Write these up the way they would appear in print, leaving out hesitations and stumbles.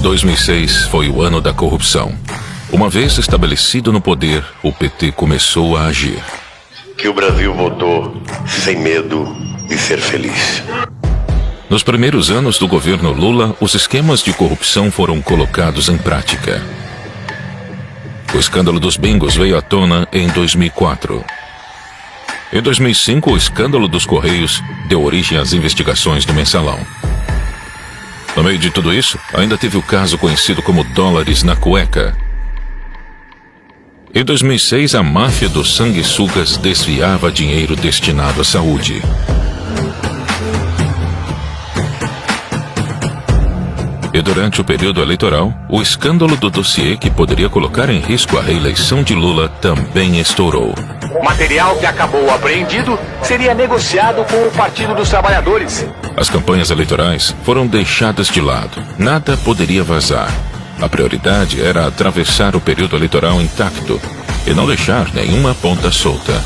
2006 foi o ano da corrupção. Uma vez estabelecido no poder, o PT começou a agir. Que o Brasil votou sem medo de ser feliz. Nos primeiros anos do governo Lula, os esquemas de corrupção foram colocados em prática. O escândalo dos bingos veio à tona em 2004. Em 2005, o escândalo dos Correios deu origem às investigações do Mensalão. No meio de tudo isso, ainda teve o caso conhecido como dólares na cueca. Em 2006, a máfia dos sanguessugas desviava dinheiro destinado à saúde. E durante o período eleitoral, o escândalo do dossiê que poderia colocar em risco a reeleição de Lula também estourou. O material que acabou apreendido seria negociado com o Partido dos Trabalhadores. As campanhas eleitorais foram deixadas de lado. Nada poderia vazar. A prioridade era atravessar o período eleitoral intacto e não deixar nenhuma ponta solta.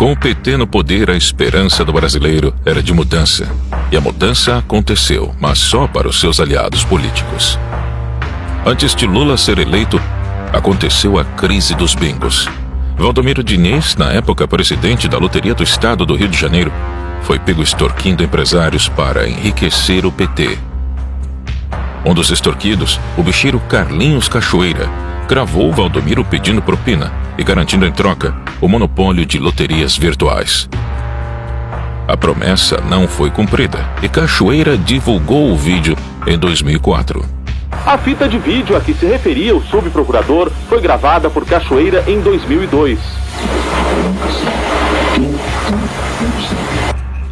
Com o PT no poder, a esperança do brasileiro era de mudança. E a mudança aconteceu, mas só para os seus aliados políticos. Antes de Lula ser eleito, aconteceu a crise dos bingos. Valdomiro Diniz, na época presidente da Loteria do Estado do Rio de Janeiro, foi pego extorquindo empresários para enriquecer o PT. Um dos extorquidos, o bicheiro Carlinhos Cachoeira, cravou Valdomiro pedindo propina e garantindo em troca o monopólio de loterias virtuais. A promessa não foi cumprida e Cachoeira divulgou o vídeo em 2004. A fita de vídeo a que se referia o subprocurador foi gravada por Cachoeira em 2002.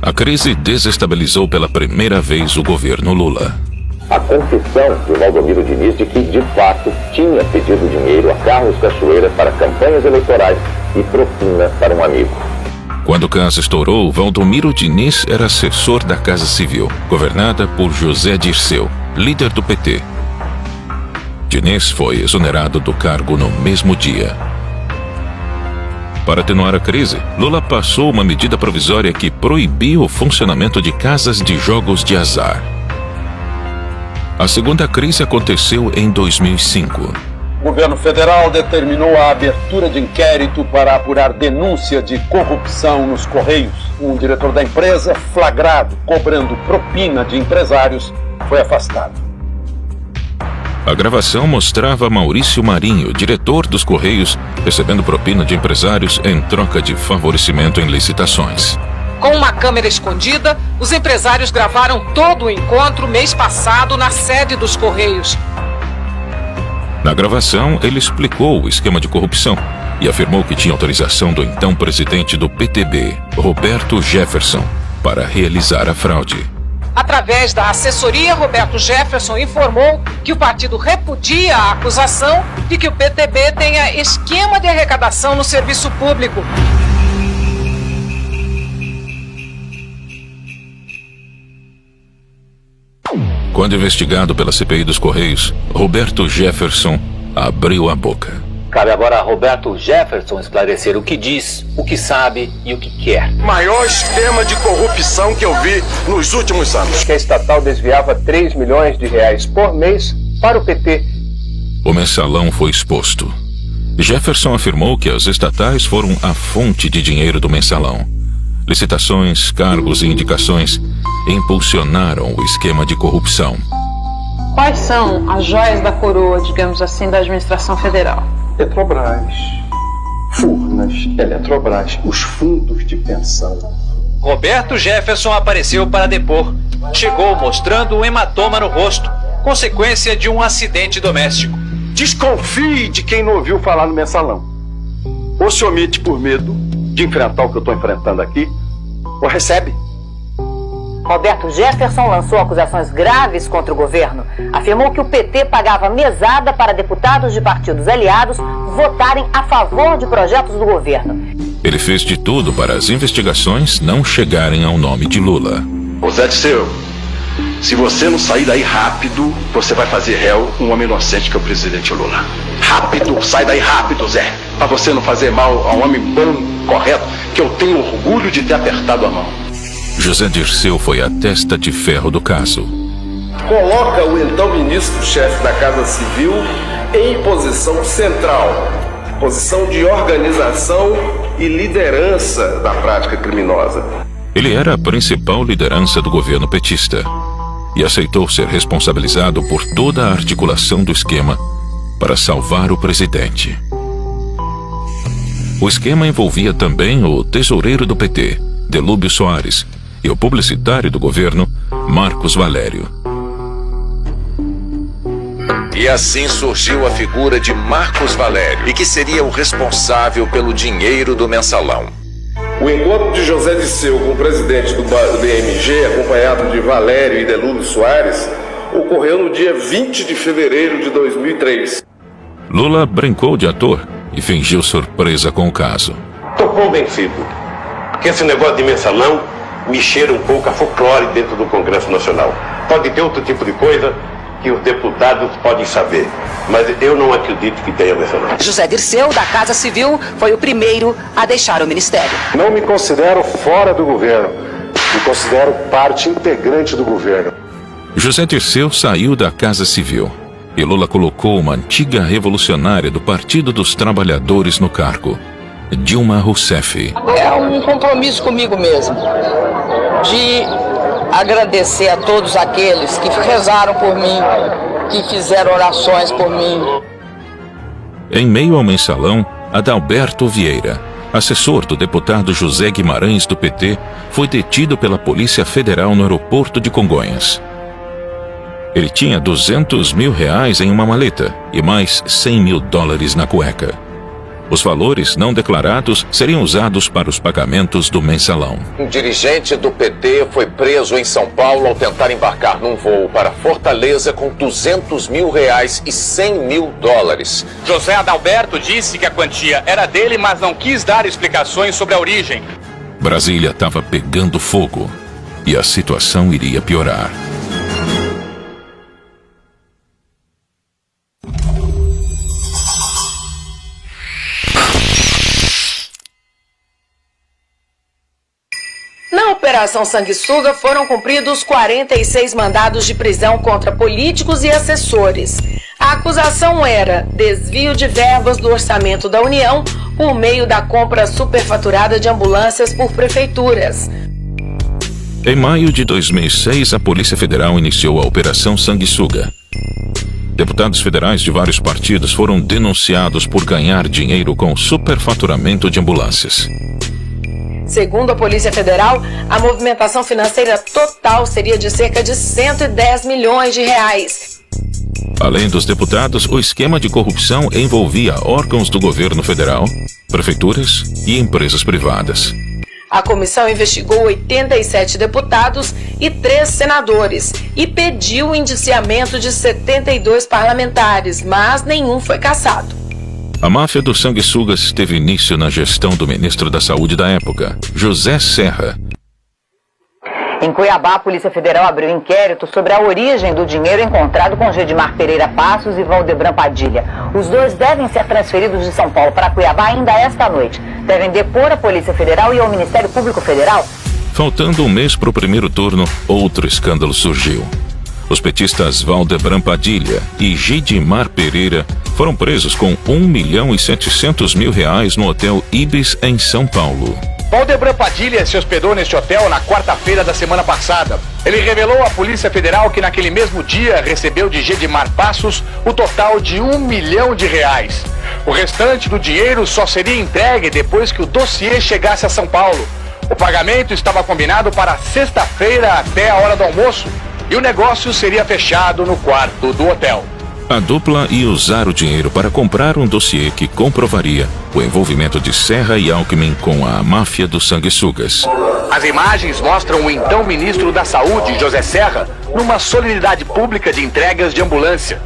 A crise desestabilizou pela primeira vez o governo Lula. A confissão de Valdomiro Diniz de que, de fato, tinha pedido dinheiro a Carlos Cachoeira para campanhas eleitorais e propina para um amigo. Quando o caso estourou, Valdomiro Diniz era assessor da Casa Civil, governada por José Dirceu, líder do PT. Diniz foi exonerado do cargo no mesmo dia. Para atenuar a crise, Lula passou uma medida provisória que proibiu o funcionamento de casas de jogos de azar. A segunda crise aconteceu em 2005. O governo federal determinou a abertura de inquérito para apurar denúncia de corrupção nos Correios. Um diretor da empresa, flagrado cobrando propina de empresários, foi afastado. A gravação mostrava Maurício Marinho, diretor dos Correios, recebendo propina de empresários em troca de favorecimento em licitações. Com uma câmera escondida, os empresários gravaram todo o encontro mês passado na sede dos Correios. Na gravação, ele explicou o esquema de corrupção e afirmou que tinha autorização do então presidente do PTB, Roberto Jefferson, para realizar a fraude. Através da assessoria, Roberto Jefferson informou que o partido repudia a acusação de que o PTB tenha esquema de arrecadação no serviço público. Quando investigado pela CPI dos Correios, Roberto Jefferson abriu a boca. Cabe agora a Roberto Jefferson esclarecer o que diz, o que sabe e o que quer. Maior esquema de corrupção que eu vi nos últimos anos. Que a estatal desviava 3 milhões de reais por mês para o PT. O mensalão foi exposto. Jefferson afirmou que as estatais foram a fonte de dinheiro do mensalão. Licitações, cargos e indicações impulsionaram o esquema de corrupção. Quais são as joias da coroa, digamos assim, da administração federal? Petrobras, Furnas, Eletrobras, os fundos de pensão. Roberto Jefferson apareceu para depor. Chegou mostrando um hematoma no rosto, consequência de um acidente doméstico. Desconfie de quem não ouviu falar no mensalão. Ou se omite por medo de enfrentar o que eu estou enfrentando aqui, ou recebe. Roberto Jefferson lançou acusações graves contra o governo. Afirmou que o PT pagava mesada para deputados de partidos aliados votarem a favor de projetos do governo. Ele fez de tudo para as investigações não chegarem ao nome de Lula. Ô Zé Dirceu, se você não sair daí rápido, você vai fazer réu um homem inocente que é o presidente Lula. rápido, sai daí rápido, Zé. Pra você não fazer mal a um homem bom, correto, que eu tenho orgulho de ter apertado a mão. José Dirceu foi a testa de ferro do caso. Coloca o então ministro-chefe da Casa Civil em posição central, posição de organização e liderança da prática criminosa. Ele era a principal liderança do governo petista e aceitou ser responsabilizado por toda a articulação do esquema para salvar o presidente. O esquema envolvia também o tesoureiro do PT, Delúbio Soares, e o publicitário do governo, Marcos Valério. E assim surgiu a figura de Marcos Valério, e que seria o responsável pelo dinheiro do mensalão. O encontro de José Dirceu com o presidente do BMG, acompanhado de Valério e Delúbio Soares, ocorreu no dia 20 de fevereiro de 2003. Lula brincou de ator e fingiu surpresa com o caso. Tô convencido que esse negócio de mensalão me cheira um pouco a folclore dentro do Congresso Nacional. Pode ter outro tipo de coisa que os deputados podem saber, mas eu não acredito que tenha mensalão. José Dirceu, da Casa Civil, foi o primeiro a deixar o ministério. Não me considero fora do governo, me considero parte integrante do governo. José Dirceu saiu da Casa Civil e Lula colocou uma antiga revolucionária do Partido dos Trabalhadores no cargo, Dilma Rousseff. É um compromisso comigo mesmo, de agradecer a todos aqueles que rezaram por mim, que fizeram orações por mim. Em meio ao mensalão, Adalberto Vieira, assessor do deputado José Guimarães do PT, foi detido pela Polícia Federal no aeroporto de Congonhas. Ele tinha R$200 mil em uma maleta e mais $100 mil na cueca. Os valores não declarados seriam usados para os pagamentos do mensalão. Um dirigente do PT foi preso em São Paulo ao tentar embarcar num voo para Fortaleza com R$200 mil e $100 mil. José Adalberto disse que a quantia era dele, mas não quis dar explicações sobre a origem. Brasília estava pegando fogo e a situação iria piorar. Na Operação Sanguessuga foram cumpridos 46 mandados de prisão contra políticos e assessores. A acusação era desvio de verbas do orçamento da União por meio da compra superfaturada de ambulâncias por prefeituras. Em maio de 2006, a Polícia Federal iniciou a Operação Sanguessuga. Deputados federais de vários partidos foram denunciados por ganhar dinheiro com superfaturamento de ambulâncias. Segundo a Polícia Federal, a movimentação financeira total seria de cerca de R$110 milhões. Além dos deputados, o esquema de corrupção envolvia órgãos do governo federal, prefeituras e empresas privadas. A comissão investigou 87 deputados e 3 senadores e pediu o indiciamento de 72 parlamentares, mas nenhum foi cassado. A máfia dos sanguessugas teve início na gestão do ministro da Saúde da época, José Serra. Em Cuiabá, a Polícia Federal abriu inquérito sobre a origem do dinheiro encontrado com Gedimar Pereira Passos e Valdebran Padilha. Os dois devem ser transferidos de São Paulo para Cuiabá ainda esta noite. Devem depor a Polícia Federal e ao Ministério Público Federal. Faltando um mês para o primeiro turno, outro escândalo surgiu. Os petistas Valdebran Padilha e Gedimar Pereira foram presos com R$1.700.000 no Hotel Ibis, em São Paulo. Valdebran Padilha se hospedou neste hotel na quarta-feira da semana passada. Ele revelou à Polícia Federal que naquele mesmo dia recebeu de Gedimar Passos o total de R$1 milhão. O restante do dinheiro só seria entregue depois que o dossiê chegasse a São Paulo. O pagamento estava combinado para sexta-feira até a hora do almoço e o negócio seria fechado no quarto do hotel. A dupla ia usar o dinheiro para comprar um dossiê que comprovaria o envolvimento de Serra e Alckmin com a máfia dos sanguessugas. As imagens mostram o então ministro da Saúde, José Serra, numa solenidade pública de entregas de ambulância.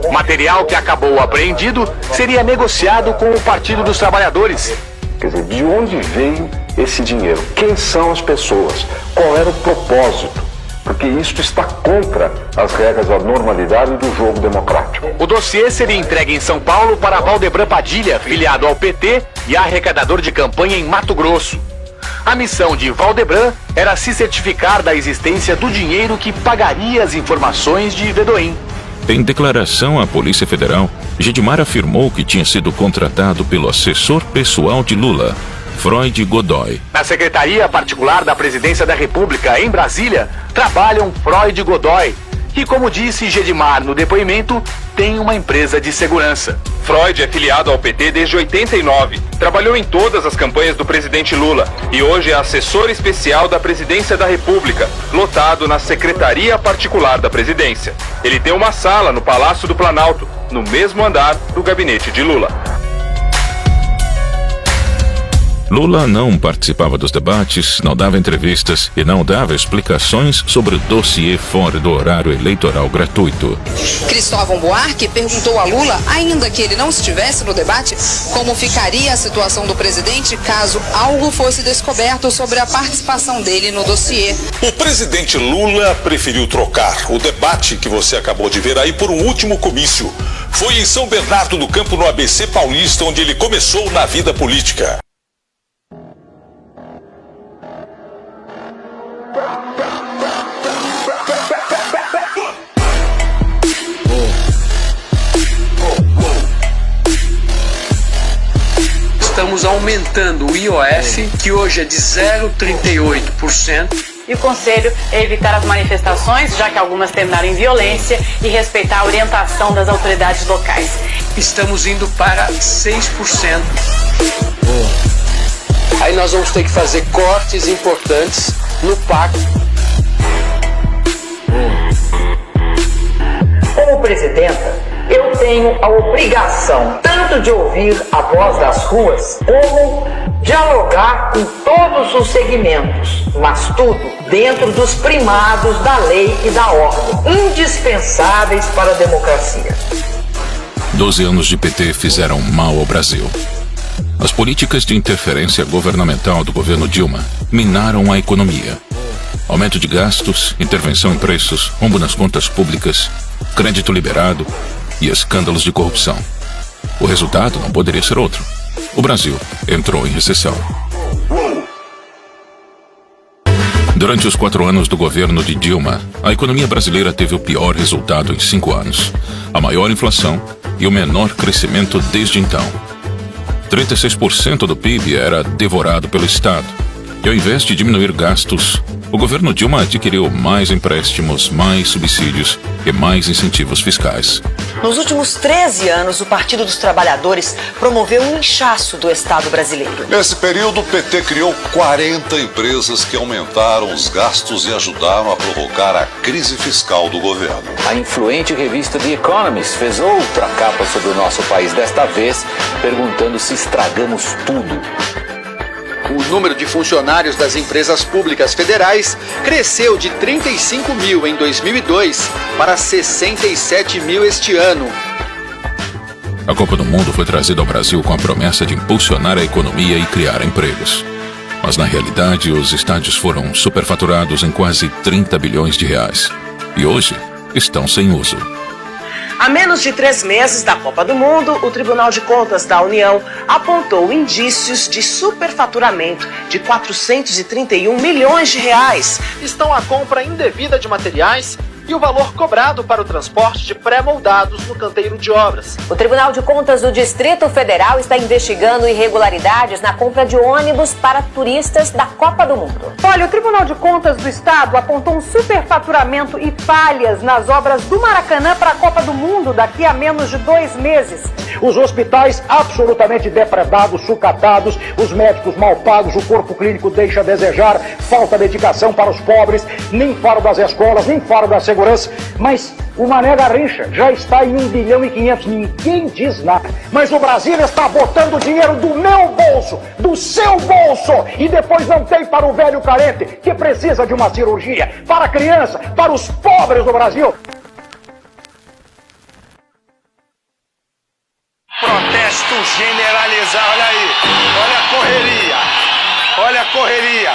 O material que acabou apreendido seria negociado com o Partido dos Trabalhadores. Quer dizer, de onde veio esse dinheiro? Quem são as pessoas? Qual era o propósito? Porque porque isto está contra as regras da normalidade do jogo democrático. O dossiê seria entregue em São Paulo para Valdebran Padilha, filiado ao PT e arrecadador de campanha em Mato Grosso. A missão de Valdebran era se certificar da existência do dinheiro que pagaria as informações de Vedoim. Em declaração à Polícia Federal, Gedimar afirmou que tinha sido contratado pelo assessor pessoal de Lula, Freud Godoy. Na Secretaria Particular da Presidência da República, em Brasília, trabalham Freud e Godoy, que, como disse Gedimar no depoimento, tem uma empresa de segurança. Freud é filiado ao PT desde 89. Trabalhou em todas as campanhas do presidente Lula e hoje é assessor especial da Presidência da República, lotado na Secretaria Particular da Presidência. Ele tem uma sala no Palácio do Planalto, no mesmo andar do gabinete de Lula. Lula não participava dos debates, não dava entrevistas e não dava explicações sobre o dossiê fora do horário eleitoral gratuito. Cristóvão Buarque perguntou a Lula, ainda que ele não estivesse no debate, como ficaria a situação do presidente caso algo fosse descoberto sobre a participação dele no dossiê. O presidente Lula preferiu trocar o debate que você acabou de ver aí por um último comício. Foi em São Bernardo do Campo, no ABC Paulista, onde ele começou na vida política. Estamos aumentando o IOF, que hoje é de 0,38%. E o conselho é evitar as manifestações, já que algumas terminaram em violência, e respeitar a orientação das autoridades locais. Estamos indo para 6%. Aí nós vamos ter que fazer cortes importantes no pacto. Como presidenta, eu tenho a obrigação tanto de ouvir a voz das ruas, como dialogar com todos os segmentos, mas tudo dentro dos primados da lei e da ordem, indispensáveis para a democracia. 12 anos de PT fizeram mal ao Brasil. As políticas de interferência governamental do governo Dilma minaram a economia. Aumento de gastos, intervenção em preços, rombo nas contas públicas, crédito liberado e escândalos de corrupção. O resultado não poderia ser outro. O Brasil entrou em recessão. Durante os 4 anos do governo de Dilma, a economia brasileira teve o pior resultado em 5 anos, a maior inflação e o menor crescimento desde então. 36% do PIB era devorado pelo Estado. E ao invés de diminuir gastos, o governo Dilma adquiriu mais empréstimos, mais subsídios e mais incentivos fiscais. Nos últimos 13 anos, o Partido dos Trabalhadores promoveu um inchaço do Estado brasileiro. Nesse período, o PT criou 40 empresas que aumentaram os gastos e ajudaram a provocar a crise fiscal do governo. A influente revista The Economist fez outra capa sobre o nosso país, desta vez perguntando se estragamos tudo. O número de funcionários das empresas públicas federais cresceu de 35 mil em 2002 para 67 mil este ano. A Copa do Mundo foi trazida ao Brasil com a promessa de impulsionar a economia e criar empregos. Mas na realidade, os estádios foram superfaturados em quase 30 bilhões de reais. E hoje estão sem uso. Há menos de 3 meses da Copa do Mundo, o Tribunal de Contas da União apontou indícios de superfaturamento de 431 milhões de reais. Estão a compra indevida de materiais e o valor cobrado para o transporte de pré-moldados no canteiro de obras. O Tribunal de Contas do Distrito Federal está investigando irregularidades na compra de ônibus para turistas da Copa do Mundo. Olha, o Tribunal de Contas do Estado apontou um superfaturamento e falhas nas obras do Maracanã para a Copa do Mundo daqui a menos de 2 meses. Os hospitais absolutamente depredados, sucatados, os médicos mal pagos, o corpo clínico deixa a desejar, falta medicação para os pobres, nem fora das escolas, nem fora da segurança. Mas o Mané Garrincha já está em 1 bilhão e 500, ninguém diz nada. Mas o Brasil está botando dinheiro do meu bolso, do seu bolso, e depois não tem para o velho carente que precisa de uma cirurgia, para a criança, para os pobres do Brasil. Protesto generalizado, olha aí, olha a correria, olha a correria.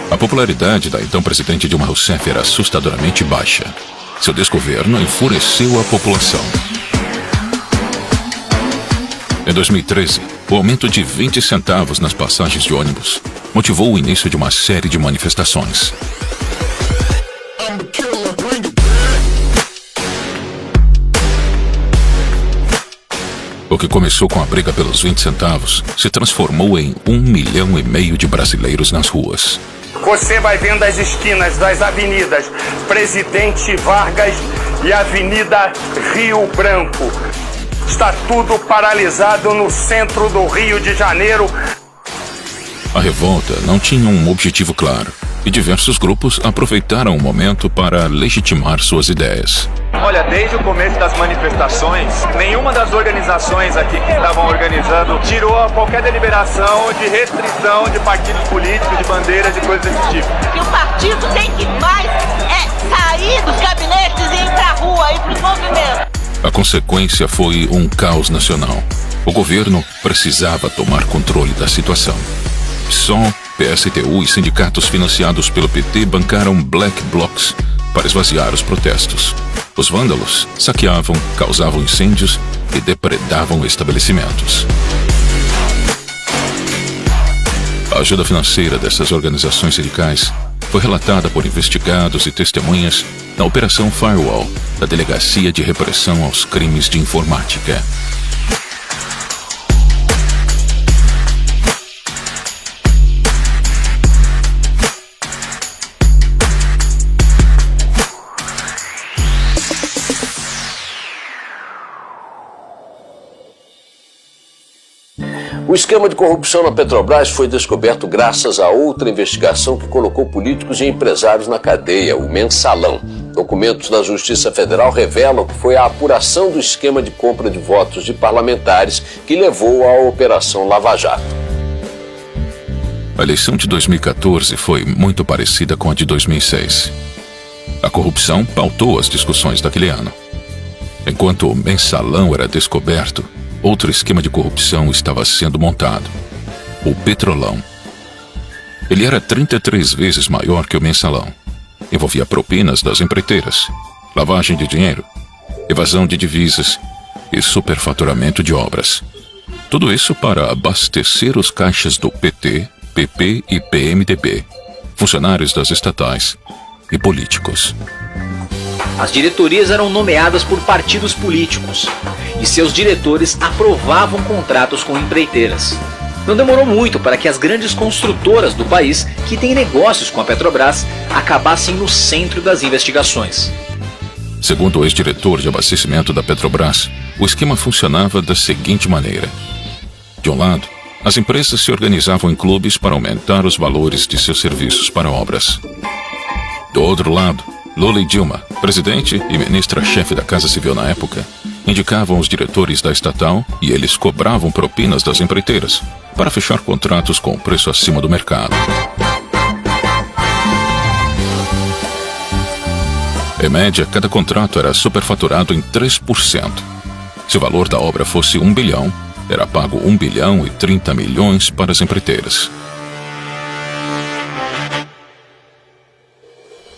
A popularidade da então presidente Dilma Rousseff era assustadoramente baixa. Seu desgoverno enfureceu a população. Em 2013, o aumento de 20 centavos nas passagens de ônibus motivou o início de uma série de manifestações. O que começou com a briga pelos 20 centavos se transformou em 1,5 milhão de brasileiros nas ruas. Você vai vendo as esquinas das avenidas Presidente Vargas e Avenida Rio Branco. Está tudo paralisado no centro do Rio de Janeiro. A revolta não tinha um objetivo claro e diversos grupos aproveitaram o momento para legitimar suas ideias. Olha, desde o começo das manifestações, nenhuma das organizações aqui que estavam organizando tirou qualquer deliberação de restrição de partidos políticos, de bandeiras e coisas desse tipo. E o partido tem que mais sair dos gabinetes e ir pra rua, ir pros movimentos. A consequência foi um caos nacional. O governo precisava tomar controle da situação. PSOL, PSTU e sindicatos financiados pelo PT bancaram black blocs para esvaziar os protestos. Os vândalos saqueavam, causavam incêndios e depredavam estabelecimentos. A ajuda financeira dessas organizações sindicais foi relatada por investigados e testemunhas na Operação Firewall, da Delegacia de Repressão aos Crimes de Informática. O esquema de corrupção na Petrobras foi descoberto graças a outra investigação que colocou políticos e empresários na cadeia, o Mensalão. Documentos da Justiça Federal revelam que foi a apuração do esquema de compra de votos de parlamentares que levou à Operação Lava Jato. A eleição de 2014 foi muito parecida com a de 2006. A corrupção pautou as discussões daquele ano. Enquanto o Mensalão era descoberto, outro esquema de corrupção estava sendo montado: o Petrolão. Ele era 33 vezes maior que o Mensalão. Envolvia propinas das empreiteiras, lavagem de dinheiro, evasão de divisas e superfaturamento de obras. Tudo isso para abastecer os caixas do PT, PP e PMDB, funcionários das estatais e políticos. As diretorias eram nomeadas por partidos políticos e seus diretores aprovavam contratos com empreiteiras. Não demorou muito para que as grandes construtoras do país, que têm negócios com a Petrobras, acabassem no centro das investigações. Segundo o ex-diretor de abastecimento da Petrobras, o esquema funcionava da seguinte maneira: de um lado, as empresas se organizavam em clubes para aumentar os valores de seus serviços para obras. Do outro lado, Lula e Dilma, presidente e ministra-chefe da Casa Civil na época, indicavam os diretores da estatal e eles cobravam propinas das empreiteiras para fechar contratos com preço acima do mercado. Em média, cada contrato era superfaturado em 3%. Se o valor da obra fosse 1 bilhão, era pago 1 bilhão e 30 milhões para as empreiteiras.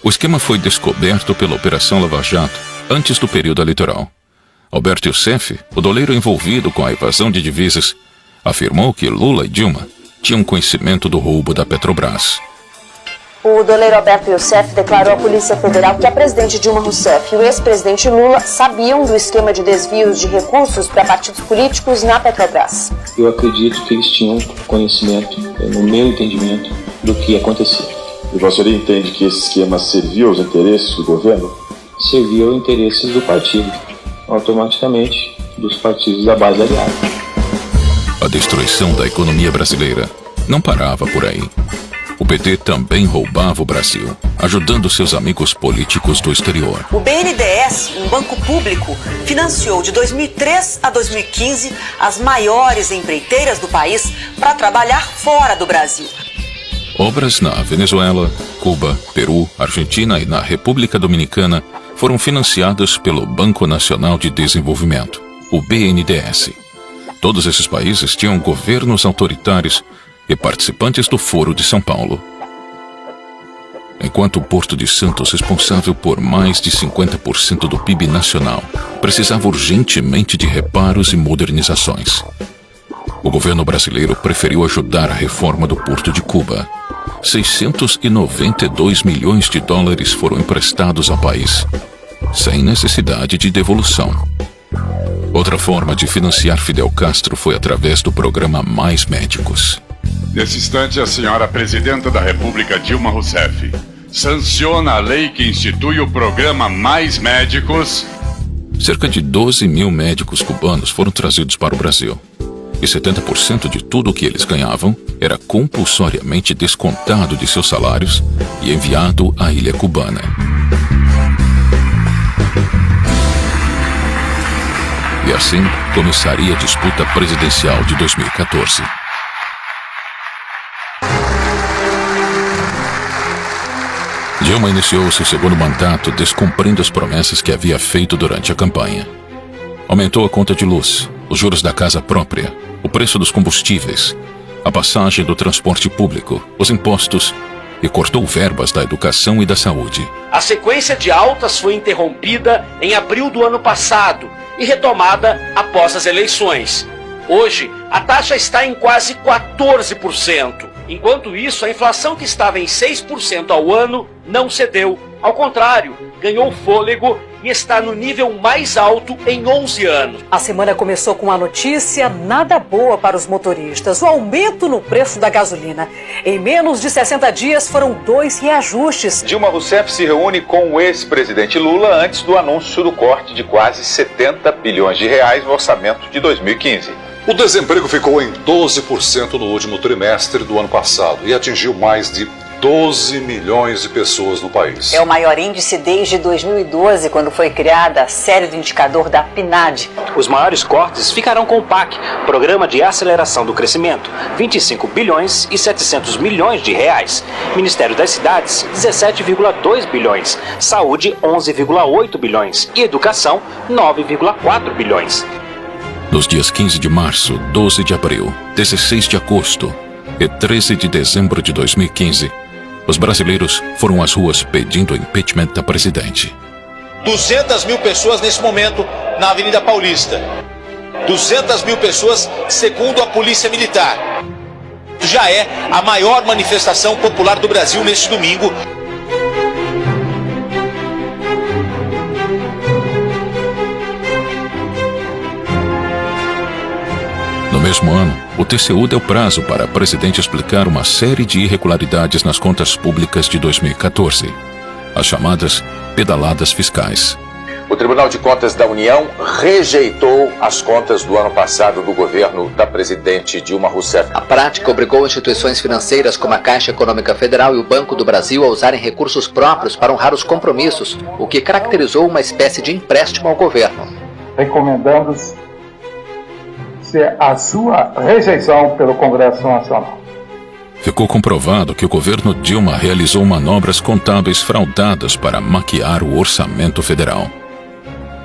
O esquema foi descoberto pela Operação Lava Jato antes do período eleitoral. Alberto Youssef, o doleiro envolvido com a evasão de divisas, afirmou que Lula e Dilma tinham conhecimento do roubo da Petrobras. O doleiro Alberto Youssef declarou à Polícia Federal que a presidente Dilma Rousseff e o ex-presidente Lula sabiam do esquema de desvios de recursos para partidos políticos na Petrobras. Eu acredito que eles tinham conhecimento, no meu entendimento, do que acontecia. E você entende que esse esquema serviu aos interesses do governo? Serviu aos interesses do partido, automaticamente dos partidos da base aliada. A destruição da economia brasileira não parava por aí. O PT também roubava o Brasil, ajudando seus amigos políticos do exterior. O BNDES, um banco público, financiou de 2003 a 2015 as maiores empreiteiras do país para trabalhar fora do Brasil. Obras na Venezuela, Cuba, Peru, Argentina e na República Dominicana foram financiadas pelo Banco Nacional de Desenvolvimento, o BNDES. Todos esses países tinham governos autoritários e participantes do Foro de São Paulo. enquanto o Porto de Santos, responsável por mais de 50% do PIB nacional, precisava urgentemente de reparos e modernizações. O governo brasileiro preferiu ajudar a reforma do Porto de Cuba. 692 milhões de dólares foram emprestados ao país, sem necessidade de devolução. Outra forma de financiar Fidel Castro foi através do programa Mais Médicos. Nesse instante, a senhora Presidenta da República, Dilma Rousseff, sanciona a lei que institui o programa Mais Médicos. Cerca de 12 mil médicos cubanos foram trazidos para o Brasil. E 70% de tudo o que eles ganhavam era compulsoriamente descontado de seus salários e enviado à ilha cubana. E assim começaria a disputa presidencial de 2014. Dilma iniciou seu segundo mandato descumprindo as promessas que havia feito durante a campanha. Aumentou a conta de luz, os juros da casa própria, o preço dos combustíveis, a passagem do transporte público, os impostos e cortou verbas da educação e da saúde. A sequência de altas foi interrompida em abril do ano passado e retomada após as eleições. Hoje, a taxa está em quase 14%. Enquanto isso, a inflação que estava em 6% ao ano não cedeu. Ao contrário, ganhou fôlego e está no nível mais alto em 11 anos. A semana começou com uma notícia nada boa para os motoristas: o aumento no preço da gasolina. Em menos de 60 dias foram 2 reajustes. Dilma Rousseff se reúne com o ex-presidente Lula antes do anúncio do corte de quase 70 bilhões de reais no orçamento de 2015. O desemprego ficou em 12% no último trimestre do ano passado e atingiu mais de 12 milhões de pessoas no país. É o maior índice desde 2012, quando foi criada a série do indicador da PNAD. Os maiores cortes ficarão com o PAC, Programa de Aceleração do Crescimento, 25 bilhões e 700 milhões de reais. Ministério das Cidades, 17,2 bilhões. Saúde, 11,8 bilhões. E Educação, 9,4 bilhões. Nos dias 15 de março, 12 de abril, 16 de agosto e 13 de dezembro de 2015, os brasileiros foram às ruas pedindo o impeachment da presidente. 200 mil pessoas nesse momento na Avenida Paulista. 200 mil pessoas, segundo a Polícia Militar. Já é a maior manifestação popular do Brasil neste domingo. No mesmo ano, o TCU deu prazo para a presidente explicar uma série de irregularidades nas contas públicas de 2014, as chamadas pedaladas fiscais. O Tribunal de Contas da União rejeitou as contas do ano passado do governo da presidente Dilma Rousseff. A prática obrigou instituições financeiras como a Caixa Econômica Federal e o Banco do Brasil a usarem recursos próprios para honrar os compromissos, o que caracterizou uma espécie de empréstimo ao governo. Recomendando-se a sua rejeição pelo Congresso Nacional. Ficou comprovado que o governo Dilma realizou manobras contábeis fraudadas para maquiar o orçamento federal.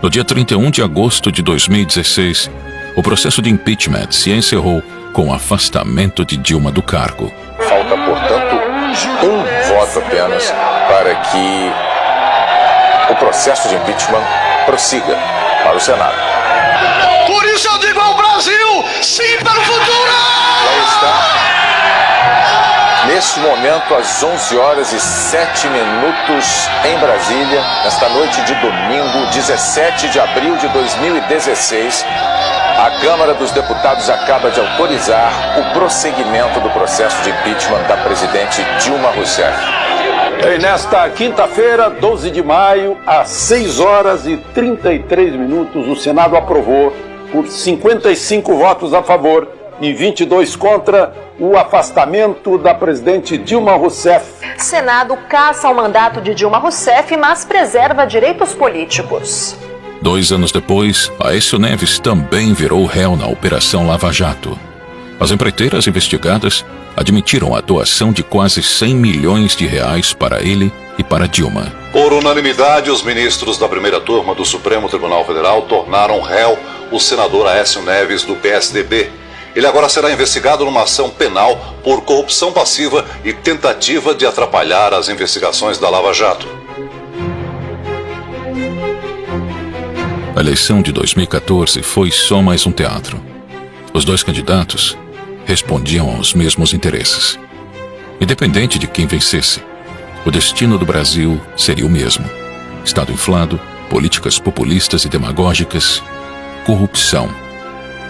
No dia 31 de agosto de 2016, o processo de impeachment se encerrou com o afastamento de Dilma do cargo. Falta, portanto, um voto apenas para que o processo de impeachment prossiga para o Senado. Por isso eu digo ao Brasil, sim para o futuro! Lá está. Neste momento, às 11 horas e 7 minutos em Brasília, nesta noite de domingo, 17 de abril de 2016, a Câmara dos Deputados acaba de autorizar o prosseguimento do processo de impeachment da presidente Dilma Rousseff. E nesta quinta-feira, 12 de maio, às 6 horas e 33 minutos, o Senado aprovou, por 55 votos a favor e 22 contra, o afastamento da presidente Dilma Rousseff. Senado caça o mandato de Dilma Rousseff, mas preserva direitos políticos. 2 anos depois, Aécio Neves também virou réu na Operação Lava Jato. As empreiteiras investigadas admitiram a doação de quase 100 milhões de reais para ele e para Dilma. Por unanimidade, os ministros da primeira turma do Supremo Tribunal Federal tornaram réu o senador Aécio Neves, do PSDB, Ele agora será investigado numa ação penal por corrupção passiva e tentativa de atrapalhar as investigações da Lava Jato. A eleição de 2014 foi só mais um teatro. Os dois candidatos respondiam aos mesmos interesses. Independente de quem vencesse, o destino do Brasil seria o mesmo: Estado inflado, políticas populistas e demagógicas, corrupção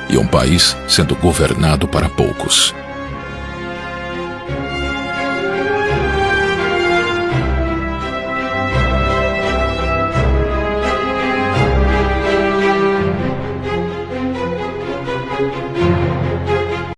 e um país sendo governado para poucos.